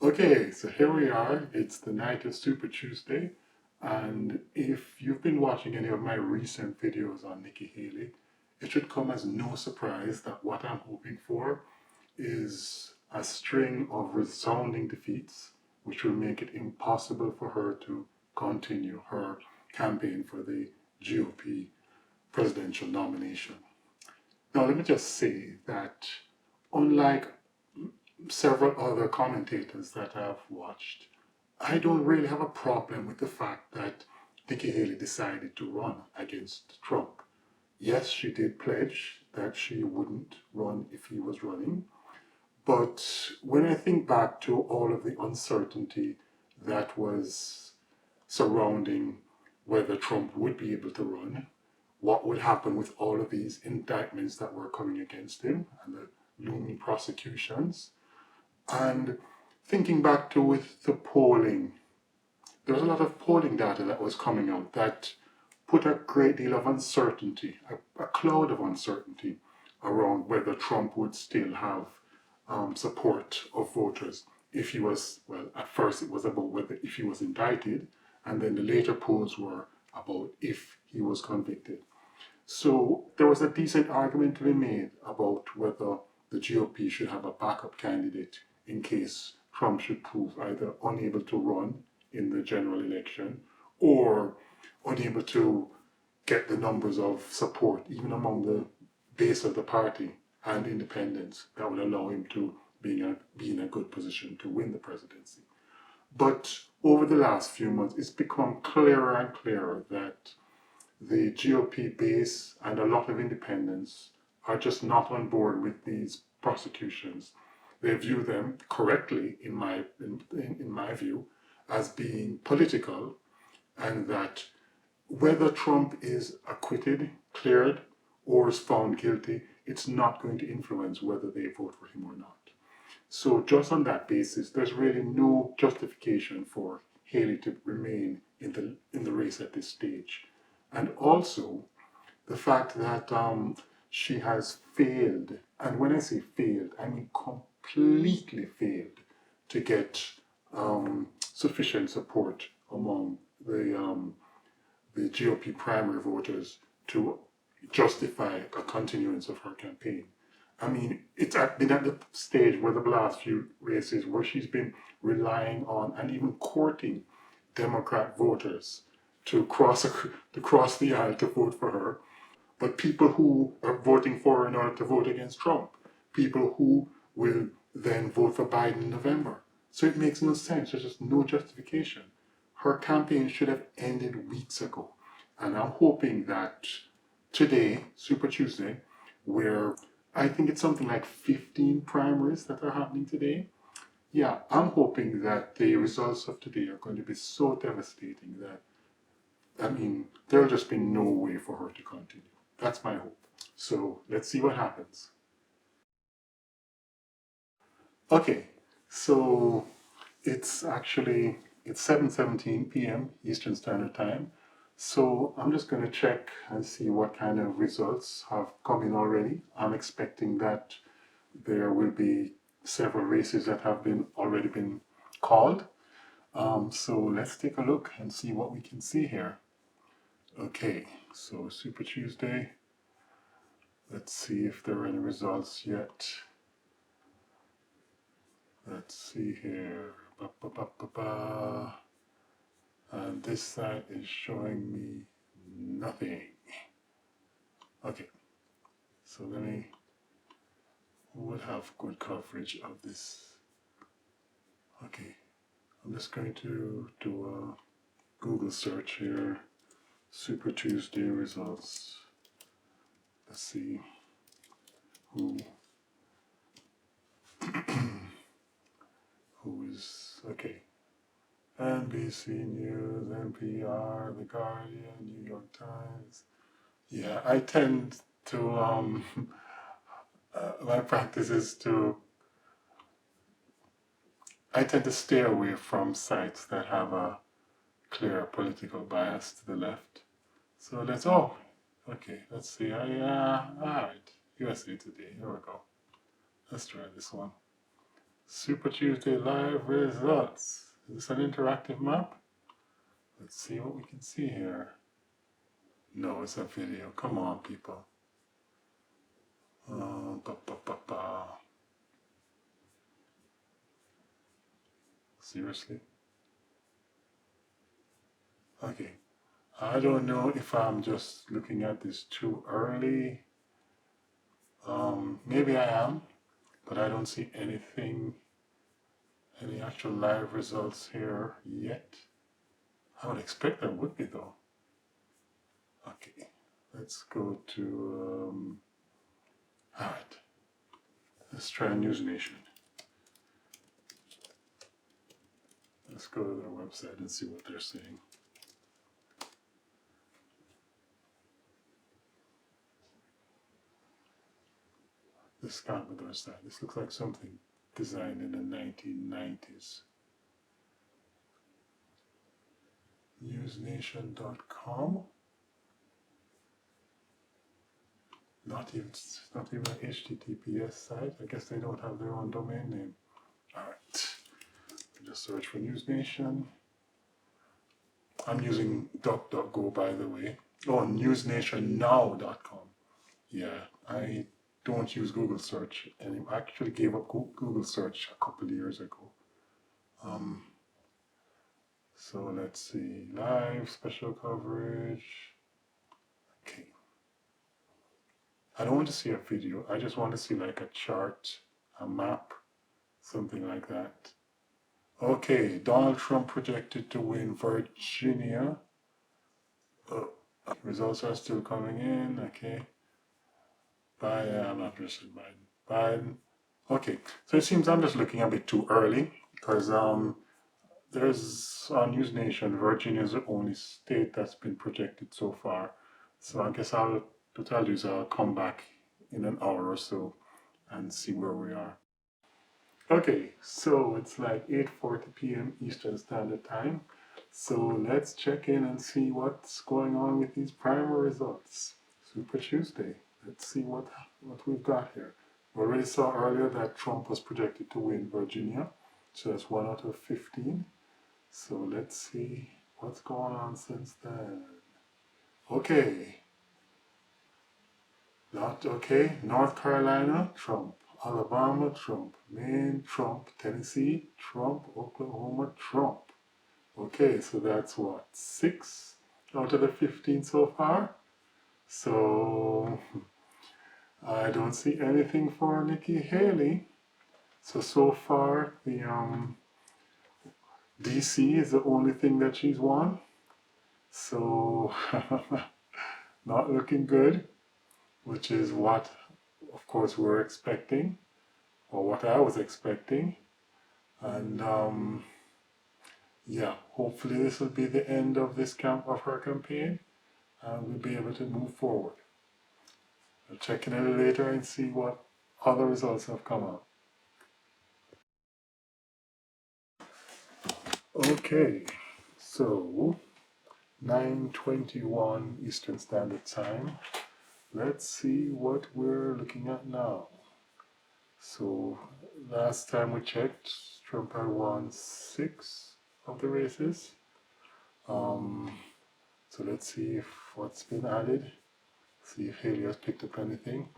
Okay, so here we are. It's the night of Super Tuesday. And if you've been watching any of my recent videos on Nikki Haley, it should come as no surprise that what I'm hoping for is a string of resounding defeats, which will make it impossible for her to continue her campaign for the GOP presidential nomination. Now, let me just say that unlike several other commentators that I've watched, I don't really have a problem with the fact that Nikki Haley decided to run against Trump. Yes, she did pledge that she wouldn't run if he was running, but when I think back to all of the uncertainty that was surrounding whether Trump would be able to run, what would happen with all of these indictments that were coming against him and the looming prosecutions, and thinking back to with the polling, there was a lot of polling data that was coming out that put a great deal of uncertainty, a cloud of uncertainty around whether Trump would still have support of voters if he was, well, at first it was about whether if he was indicted, and then the later polls were about if he was convicted. So there was a decent argument to be made about whether the GOP should have a backup candidate in case Trump should prove either unable to run in the general election or unable to get the numbers of support, even among the base of the party and independents, that would allow him to be in a good position to win the presidency. But over the last few months, it's become clearer and clearer that the GOP base and a lot of independents are just not on board with these prosecutions. They view them correctly, in my view, as being political, and that whether Trump is acquitted, cleared, or is found guilty, it's not going to influence whether they vote for him or not. So just on that basis, there's really no justification for Haley to remain in the race at this stage. And also the fact that she has failed, and when I say failed, I mean completely failed to get sufficient support among the GOP primary voters to justify a continuance of her campaign. I mean, been at the stage where the last few races where she's been relying on and even courting Democrat voters to cross the aisle to vote for her, but people who are voting for her in order to vote against Trump, people who will then vote for Biden in November. So it makes no sense. There's just no justification. Her campaign should have ended weeks ago. And I'm hoping that today, Super Tuesday, where I think it's something like 15 primaries that are happening today. Yeah, I'm hoping that the results of today are going to be so devastating that, I mean, there'll just be no way for her to continue. That's my hope. So let's see what happens. Okay, so it's 7:17 p.m. Eastern Standard Time. So I'm just going to check and see what kind of results have come in already. I'm expecting that there will be several races that have been already been called. So let's take a look and see what we can see here. Okay, so Super Tuesday. Let's see if there are any results yet. Let's see here. Ba, ba, ba, ba, ba. And this side is showing me nothing. Okay, so let me, who would have good coverage of this? Okay, I'm just going to do a Google search here. Super Tuesday results. Let's see who who is okay. NBC News, NPR, The Guardian, New York Times. Yeah, I tend to my practice is to I tend to stay away from sites that have a clear political bias to the left. So let's see. All right, USA Today. Here we go. Let's try this one. Super Tuesday live results. Is this an interactive map? Let's see what we can see here. No, it's a video. Come on, people. Ba, ba, ba, ba. Seriously? Okay. I don't know if I'm just looking at this too early. Maybe I am, but I don't see anything, any actual live results here yet. I would expect there would be though. Okay, let's go to, alright, let's try News Nation. Let's go to their website and see what they're saying. This can't be their site. This looks like something designed in the 1990s. Newsnation.com. Not even an HTTPS site. I guess they don't have their own domain name. Alright. Just search for News Nation. I'm using DuckDuckGo, by the way. Oh, newsnationnow.com. Yeah, I don't use Google search, and I actually gave up Google search a couple of years ago. So let's see, live, special coverage. Okay. I don't want to see a video. I just want to see like a chart, a map, something like that. Okay, Donald Trump projected to win Virginia. Results are still coming in. Okay. Biden, I'm not interested in Biden. Biden. Okay, so it seems I'm just looking a bit too early because there's on News Nation, Virginia is the only state that's been projected so far. So I guess what I'll do is I'll come back in an hour or so and see where we are. Okay, so it's like 8:40 p.m. Eastern Standard Time. So let's check in and see what's going on with these primary results. Super Tuesday. Let's see what we've got here. We already saw earlier that Trump was projected to win Virginia. So that's 1 out of 15. So let's see what's going on since then. Okay. North Carolina, Trump. Alabama, Trump. Maine, Trump. Tennessee, Trump. Oklahoma, Trump. Okay, so that's what, 6 out of the 15 so far? So I don't see anything for Nikki Haley. So far the DC is the only thing that she's won. So not looking good, which is what, of course, we're expecting, or what I was expecting. And yeah, hopefully this will be the end of her campaign, and we'll be able to move forward. I'll check in a little later and see what other results have come out. Okay, so 9:21 Eastern Standard Time. Let's see what we're looking at now. So last time we checked, Trump had won 6 of the races. So let's see if what's been added. See if Haley has picked up anything.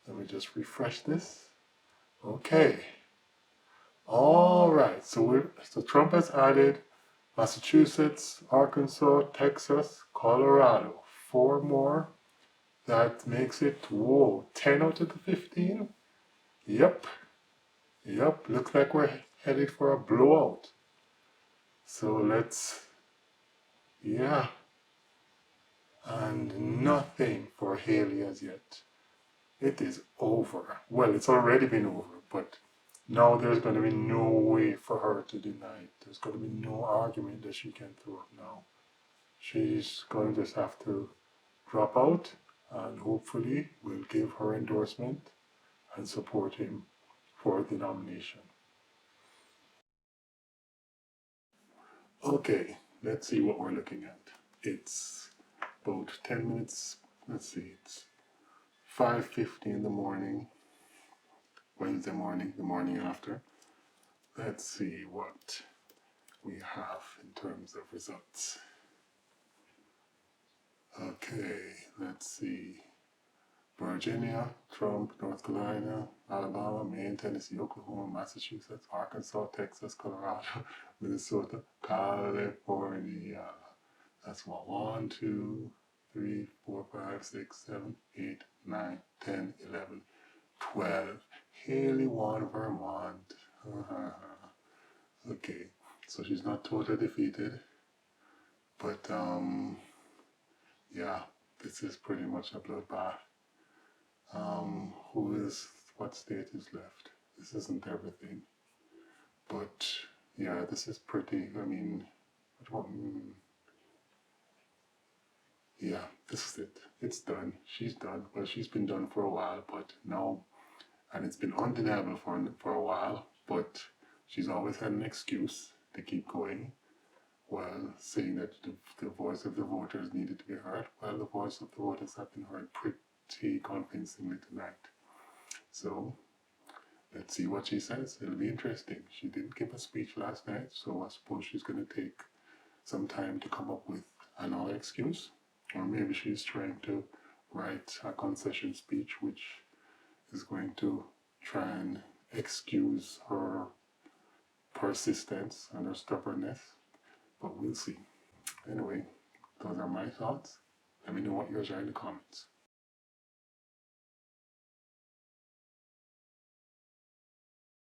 Let me just refresh this. Okay. All right. So Trump has added Massachusetts, Arkansas, Texas, Colorado. 4 more. That makes it, 10 out of the 15? Yep. Looks like we're headed for a blowout. So yeah. And nothing for Haley as yet. It is over. Well, it's already been over, but now there's going to be no way for her to deny it. There's going to be no argument that she can throw up now. She's going to just have to drop out, and hopefully we'll give her endorsement and support him for the nomination. Okay, let's see what we're looking at. It's about 10 minutes, let's see, it's 5:50 in the morning. Wednesday morning, the morning after. Let's see what we have in terms of results. Okay, let's see. Virginia, Trump, North Carolina, Alabama, Maine, Tennessee, Oklahoma, Massachusetts, Arkansas, Texas, Colorado, Minnesota, California. That's what? 1, 2, 3, 4, 5, 6, 7, 8, 9, 10, 11, 12. Haley won Vermont. Okay, so she's not totally defeated, but yeah, this is pretty much a bloodbath. What state is left? This isn't everything, but yeah, this is pretty. I mean, yeah, this is it. It's done. She's done. Well, she's been done for a while, but now, and it's been undeniable for a while, but she's always had an excuse to keep going, while saying that the voice of the voters needed to be heard. Well, the voice of the voters have been heard pretty convincingly tonight. So let's see what she says. It'll be interesting. She didn't give a speech last night, so I suppose she's going to take some time to come up with another excuse. Or maybe she's trying to write a concession speech which is going to try and excuse her persistence and her stubbornness. But we'll see. Anyway, those are my thoughts. Let me know what yours are in the comments.